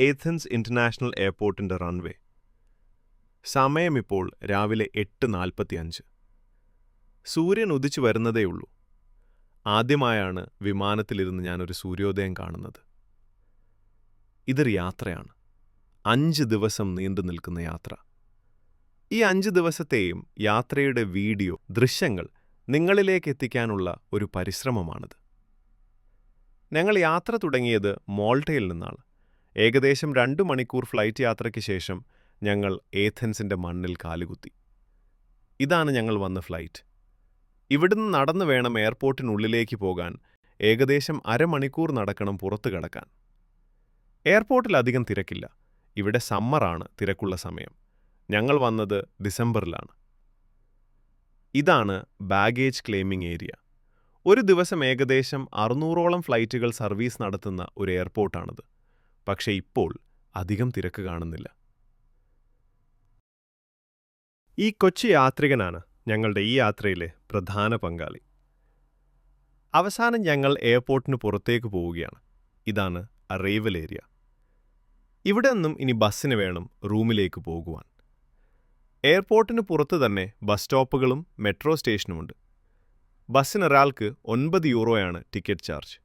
Athens international എയർപോർട്ടിന്റെ runway. സമയമിപ്പോൾ രാവിലെ 8:45. സൂര്യൻ ഉദിച്ചു വരുന്നതേയുള്ളൂ. ആദ്യമായാണ് വിമാനത്തിലിരുന്ന് ഞാനൊരു സൂര്യോദയം കാണുന്നത്. ഇതൊരു യാത്രയാണ്. 5 ദിവസം നീണ്ടു നിൽക്കുന്ന യാത്ര. ഈ 5 ദിവസത്തെയും യാത്രയുടെ വീഡിയോ, ദൃശ്യങ്ങൾ നിങ്ങളിലേക്ക് എത്തിക്കാനുള്ള ഒരു പരിശ്രമമാണിത്. ഞങ്ങൾ യാത്ര തുടങ്ങിയത് മോൾട്ടയിൽ നിന്നാണ്. ഏകദേശം 2 മണിക്കൂർ ഫ്ലൈറ്റ് യാത്രയ്ക്ക് ശേഷം ഞങ്ങൾ ഏഥൻസിന്റെ മണ്ണിൽ കാലുകുത്തി. ഇതാണ് ഞങ്ങൾ വന്ന ഫ്ലൈറ്റ്. ഇവിടുന്ന് നടന്നു വേണം എയർപോർട്ടിനുള്ളിലേക്ക് പോകാൻ. ഏകദേശം അരമണിക്കൂർ നടക്കണം പുറത്തു കടക്കാൻ. എയർപോർട്ടിൽ അധികം തിരക്കില്ല. ഇവിടെ സമ്മറാണ് തിരക്കുള്ള സമയം. ഞങ്ങൾ വന്നത് ഡിസംബറിലാണ്. ഇതാണ് ബാഗേജ് ക്ലെയിമിംഗ് ഏരിയ. ഒരു ദിവസം ഏകദേശം 600ഓളം ഫ്ലൈറ്റുകൾ സർവീസ് നടത്തുന്ന ഒരു എയർപോർട്ടാണിത്. പക്ഷേ ഇപ്പോൾ അധികം തിരക്ക് കാണുന്നില്ല. ഈ കൊച്ചു യാത്രികനാണ് ഞങ്ങളുടെ ഈ യാത്രയിലെ പ്രധാന പങ്കാളി. അവസാനം ഞങ്ങൾ എയർപോർട്ടിന് പുറത്തേക്ക് പോവുകയാണ്. ഇതാണ് അറൈവൽ ഏരിയ. ഇവിടെ നിന്നും ഇനി ബസ്സിന് വേണം റൂമിലേക്ക് പോകുവാൻ. എയർപോർട്ടിന് പുറത്ത് തന്നെ ബസ് സ്റ്റോപ്പുകളും മെട്രോ സ്റ്റേഷനുമുണ്ട്. ബസ്സിനൊരാൾക്ക് 9 യൂറോയാണ് ടിക്കറ്റ് ചാർജ്.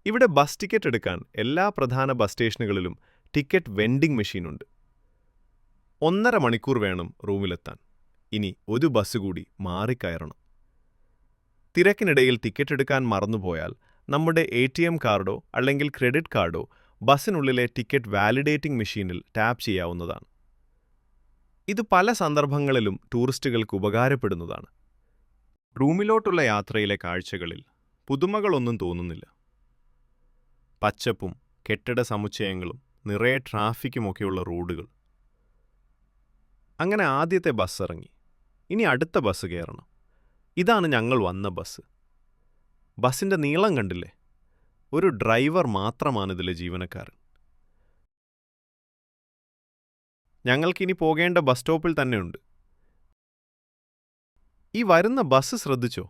ഇവിടെ ബസ് ടിക്കറ്റ് എടുക്കാൻ എല്ലാ പ്രധാന ബസ് സ്റ്റേഷനുകളിലും ടിക്കറ്റ് വെൻഡിംഗ് മെഷീനുണ്ട്. 1.5 മണിക്കൂർ വേണം റൂമിലെത്താൻ. ഇനി ഒരു ബസ് കൂടി മാറിക്കയറണം. തിരക്കിനിടയിൽ ടിക്കറ്റ് എടുക്കാൻ മറന്നുപോയാൽ നമ്മുടെ ATM കാർഡോ അല്ലെങ്കിൽ ക്രെഡിറ്റ് കാർഡോ ബസ്സിനുള്ളിലെ ടിക്കറ്റ് വാലിഡേറ്റിംഗ് മെഷീനിൽ ടാപ്പ് ചെയ്യാവുന്നതാണ്. ഇത് പല സന്ദർഭങ്ങളിലും ടൂറിസ്റ്റുകൾക്ക് ഉപകാരപ്പെടുന്നതാണ്. റൂമിലോട്ടുള്ള യാത്രയിലെ കാഴ്ചകളിൽ പുതുമകളൊന്നും തോന്നുന്നില്ല. പച്ചപ്പും കെട്ടിട സമുച്ചയങ്ങളും നിറയെ ട്രാഫിക്കുമൊക്കെയുള്ള റോഡുകൾ. അങ്ങനെ ആദ്യത്തെ ബസ് ഇറങ്ങി. ഇനി അടുത്ത ബസ് കയറണം. ഇതാണ് ഞങ്ങൾ വന്ന ബസ്. ബസ്സിന്റെ നീളം കണ്ടില്ലേ? ഒരു ഡ്രൈവർ മാത്രമാണിതിലെ ജീവനക്കാരൻ. ഞങ്ങൾക്കിനി പോകേണ്ട ബസ് സ്റ്റോപ്പിൽ തന്നെയുണ്ട്. ഈ വരുന്ന ബസ് ശ്രദ്ധിച്ചോ?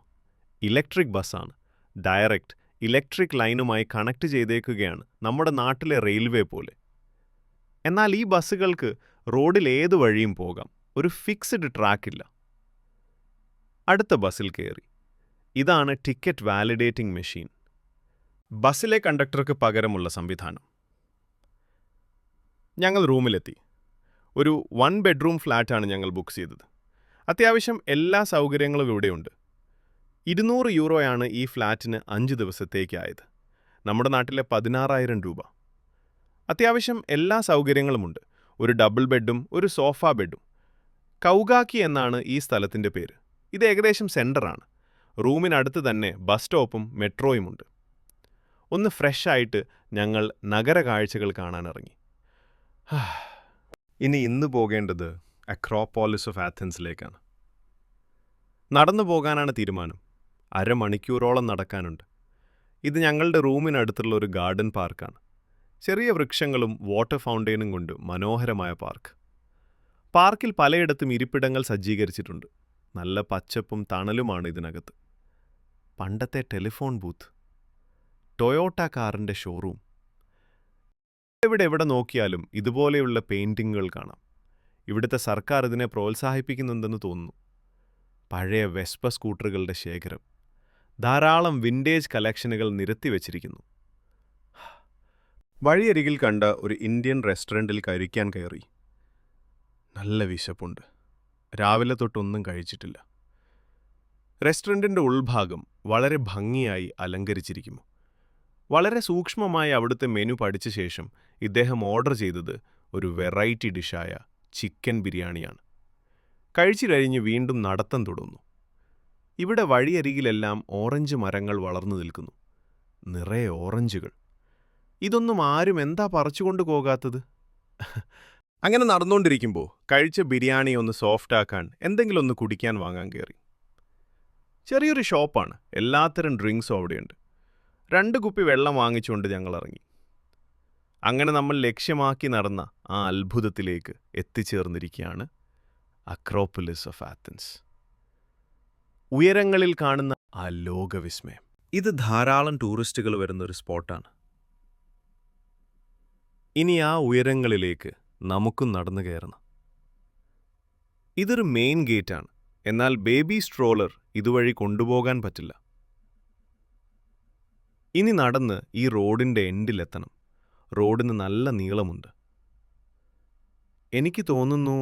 ഇലക്ട്രിക് ബസ്സാണ്. ഡയറക്റ്റ് ഇലക്ട്രിക് ലൈനുമായി കണക്ട് ചെയ്തേക്കുകയാണ്, നമ്മുടെ നാട്ടിലെ റെയിൽവേ പോലെ. എന്നാൽ ഈ ബസ്സുകൾക്ക് റോഡിൽ ഏതു വഴിയും പോകാം. ഒരു ഫിക്സ്ഡ് ട്രാക്കില്ല. അടുത്ത ബസ്സിൽ കയറി. ഇതാണ് ടിക്കറ്റ് വാലിഡേറ്റിംഗ് മെഷീൻ. ബസ്സിലെ കണ്ടക്ടർക്ക് പകരമുള്ള സംവിധാനം. ഞങ്ങൾ റൂമിലെത്തി. ഒരു 1 ബെഡ്റൂം ഫ്ലാറ്റാണ് ഞങ്ങൾ ബുക്ക് ചെയ്തത്. അത്യാവശ്യം എല്ലാ സൗകര്യങ്ങളും ഇവിടെയുണ്ട്. 200 യൂറോയാണ് ഈ ഫ്ലാറ്റിന് 5 ദിവസത്തേക്കായത്. നമ്മുടെ നാട്ടിലെ 16,000 രൂപ. അത്യാവശ്യം എല്ലാ സൗകര്യങ്ങളുമുണ്ട്. ഒരു ഡബിൾ ബെഡും ഒരു സോഫ ബെഡും. കൗഗാക്കി എന്നാണ് ഈ സ്ഥലത്തിൻ്റെ പേര്. ഇത് ഏകദേശം സെൻറ്ററാണ്. റൂമിനടുത്ത് തന്നെ ബസ് സ്റ്റോപ്പും മെട്രോയുമുണ്ട്. ഒന്ന് ഫ്രഷായിട്ട് ഞങ്ങൾ നഗര കാഴ്ചകൾ കാണാനിറങ്ങി. ഇന്ന് പോകേണ്ടത് അക്രോപോളിസ് ഓഫ് ആഥൻസിലേക്കാണ്. നടന്നു പോകാനാണ് തീരുമാനം. അരമണിക്കൂറോളം നടക്കാനുണ്ട്. ഇത് ഞങ്ങളുടെ റൂമിനടുത്തുള്ള ഒരു ഗാർഡൻ പാർക്കാണ്. ചെറിയ വൃക്ഷങ്ങളും വാട്ടർ ഫൗണ്ടെയിനും കൊണ്ട് മനോഹരമായ പാർക്ക്. പാർക്കിൽ പലയിടത്തും ഇരിപ്പിടങ്ങൾ സജ്ജീകരിച്ചിട്ടുണ്ട്. നല്ല പച്ചപ്പും തണലുമാണ് ഇതിനകത്ത്. പണ്ടത്തെ ടെലിഫോൺ ബൂത്ത്, ടൊയോട്ട കാറിൻ്റെ ഷോറൂം. എവിടെ നോക്കിയാലും ഇതുപോലെയുള്ള പെയിൻറ്റിങ്ങുകൾ കാണാം. ഇവിടുത്തെ സർക്കാർ ഇതിനെ പ്രോത്സാഹിപ്പിക്കുന്നുണ്ടെന്ന് തോന്നുന്നു. പഴയ വെസ്പ സ്കൂട്ടറുകളുടെ ശേഖരം. ധാരാളം വിൻറ്റേജ് കളക്ഷനുകൾ നിരത്തിവെച്ചിരിക്കുന്നു. വഴിയരികിൽ കണ്ട ഒരു ഇന്ത്യൻ റെസ്റ്റോറൻറ്റിൽ കഴിക്കാൻ കയറി. നല്ല വിശപ്പുണ്ട്. രാവിലെ തൊട്ടൊന്നും കഴിച്ചിട്ടില്ല. റെസ്റ്റോറൻറ്റിൻ്റെ ഉൾഭാഗം വളരെ ഭംഗിയായി അലങ്കരിച്ചിരിക്കുന്നു. വളരെ സൂക്ഷ്മമായി അവിടുത്തെ മെനു പഠിച്ച ശേഷം ഇദ്ദേഹം ഓർഡർ ചെയ്തത് ഒരു വെറൈറ്റി ഡിഷായ ചിക്കൻ ബിരിയാണിയാണ്. കഴിച്ചു കഴിഞ്ഞ് വീണ്ടും നടത്തം തുടർന്നു. ഇവിടെ വഴിയരികിലെല്ലാം ഓറഞ്ച് മരങ്ങൾ വളർന്നു നിൽക്കുന്നു. നിറയെ ഓറഞ്ചുകൾ. ഇതൊന്നും ആരും എന്താ പറിച്ചുകൊണ്ടു പോകാത്തത്? അങ്ങനെ നടന്നുകൊണ്ടിരിക്കുമ്പോൾ കഴിച്ച ബിരിയാണി ഒന്ന് സോഫ്റ്റാക്കാൻ എന്തെങ്കിലും ഒന്ന് കുടിക്കാൻ വാങ്ങാൻ കയറി. ചെറിയൊരു ഷോപ്പാണ്. എല്ലാത്തരം ഡ്രിങ്ക്സും അവിടെയുണ്ട്. 2 കുപ്പി വെള്ളം വാങ്ങിച്ചുകൊണ്ട് ഞങ്ങൾ ഇറങ്ങി. അങ്ങനെ നമ്മൾ ലക്ഷ്യമാക്കി നടന്ന ആ അത്ഭുതത്തിലേക്ക് എത്തിച്ചേർന്നിരിക്കുകയാണ് അക്രോപോളിസ് ഓഫ് ആഥൻസ്. ഉയരങ്ങളിൽ കാണുന്ന ആ ലോകവിസ്മയം. ഇത് ധാരാളം ടൂറിസ്റ്റുകൾ വരുന്നൊരു സ്പോട്ടാണ്. ഇനി ആ ഉയരങ്ങളിലേക്ക് നമുക്കും നടന്നു കയറണം. ഇതൊരു മെയിൻ ഗേറ്റാണ്, എന്നാൽ ബേബി സ്ട്രോളർ ഇതുവഴി കൊണ്ടുപോകാൻ പറ്റില്ല. ഇനി നടന്ന് ഈ റോഡിൻ്റെ എൻഡിലെത്തണം. റോഡിന് നല്ല നീളമുണ്ട്. എനിക്ക് തോന്നുന്നു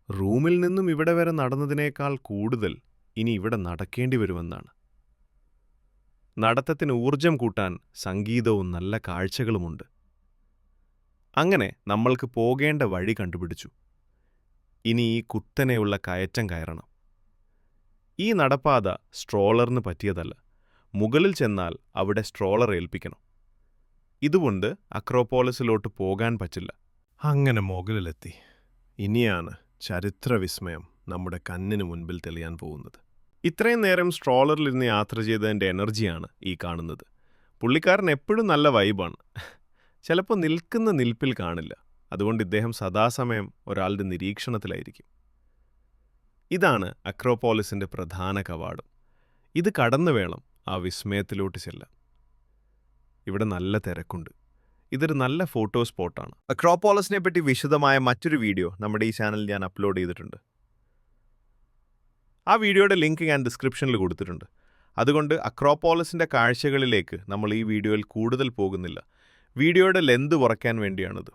റൂമിൽ നിന്നും ഇവിടെ വരെ നടന്നതിനേക്കാൾ കൂടുതൽ ഇനി ഇവിടെ നടക്കേണ്ടി വരുമെന്നാണ്. നടത്തത്തിന് ഊർജം കൂട്ടാൻ സംഗീതവും നല്ല കാഴ്ചകളുമുണ്ട്. അങ്ങനെ നമ്മൾക്ക് പോകേണ്ട വഴി കണ്ടുപിടിച്ചു. ഇനി ഈ കുത്തനെയുള്ള കയറ്റം കയറണം. ഈ നടപ്പാത സ്ട്രോളറിന് പറ്റിയതല്ല. മുകളിൽ ചെന്നാൽ അവിടെ സ്ട്രോളർ ഏൽപ്പിക്കണം. ഇതുകൊണ്ട് അക്രോപോളിസിലോട്ട് പോകാൻ പറ്റില്ല. അങ്ങനെ മുകളിലെത്തി. ഇനിയാണ് ചരിത്രവിസ്മയം നമ്മുടെ കണ്ണിന് മുൻപിൽ തെളിയാൻ പോകുന്നത്. ഇത്രയും നേരം സ്ട്രോളറിലിരുന്ന് യാത്ര ചെയ്തതിൻ്റെ എനർജിയാണ് ഈ കാണുന്നത്. പുള്ളിക്കാരൻ എപ്പോഴും നല്ല വൈബാണ്. ചിലപ്പോൾ നിൽക്കുന്ന നിൽപ്പിൽ കാണില്ല. അതുകൊണ്ട് ഇദ്ദേഹം സദാസമയം ഒരാളുടെ നിരീക്ഷണത്തിലായിരിക്കും. ഇതാണ് അക്രോപോളിസിൻ്റെ പ്രധാന കവാടം. ഇത് കടന്നു വേണം ആ വിസ്മയത്തിലോട്ട് ചെല്ലാൻ. ഇവിടെ നല്ല തിരക്കുണ്ട്. ഇതൊരു നല്ല ഫോട്ടോ സ്പോട്ടാണ്. അക്രോപോളിസിനെ പറ്റി വിശദമായ മറ്റൊരു വീഡിയോ നമ്മുടെ ഈ ചാനലിൽ ഞാൻ അപ്ലോഡ് ചെയ്തിട്ടുണ്ട്. ആ വീഡിയോയുടെ ലിങ്ക് ഞാൻ ഡിസ്ക്രിപ്ഷനിൽ കൊടുത്തിട്ടുണ്ട്. അതുകൊണ്ട് അക്രോപോളിസിൻ്റെ കാഴ്ചകളിലേക്ക് നമ്മൾ ഈ വീഡിയോയിൽ കൂടുതൽ പോകുന്നില്ല. വീഡിയോയുടെ ലെന്ത് കുറയ്ക്കാൻ വേണ്ടിയാണിത്.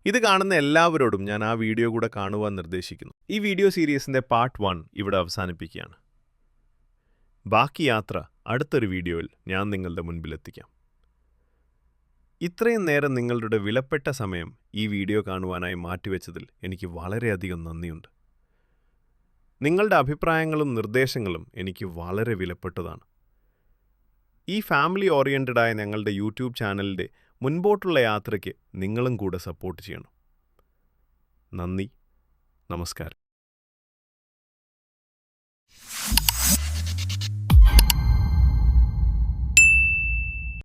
ഇത് കാണുന്ന എല്ലാവരോടും ഞാൻ ആ വീഡിയോ കൂടെ കാണുവാൻ നിർദ്ദേശിക്കുന്നു. ഈ വീഡിയോ സീരീസിൻ്റെ പാർട്ട് 1 ഇവിടെ അവസാനിപ്പിക്കുകയാണ്. ബാക്കി യാത്ര അടുത്തൊരു വീഡിയോയിൽ ഞാൻ നിങ്ങളുടെ മുൻപിലെത്തിക്കാം. ഇത്രയും നേരം നിങ്ങളുടെ വിലപ്പെട്ട സമയം ഈ വീഡിയോ കാണുവാനായി മാറ്റിവെച്ചതിൽ എനിക്ക് വളരെയധികം നന്ദിയുണ്ട്. നിങ്ങളുടെ അഭിപ്രായങ്ങളും നിർദ്ദേശങ്ങളും എനിക്ക് വളരെ വിലപ്പെട്ടതാണ്. ഈ ഫാമിലി ഓറിയൻറ്റഡായ ഞങ്ങളുടെ യൂട്യൂബ് ചാനലിൻ്റെ മുൻപോട്ടുള്ള യാത്രയ്ക്ക് നിങ്ങളും കൂടെ സപ്പോർട്ട് ചെയ്യണം. നന്ദി, നമസ്കാരം.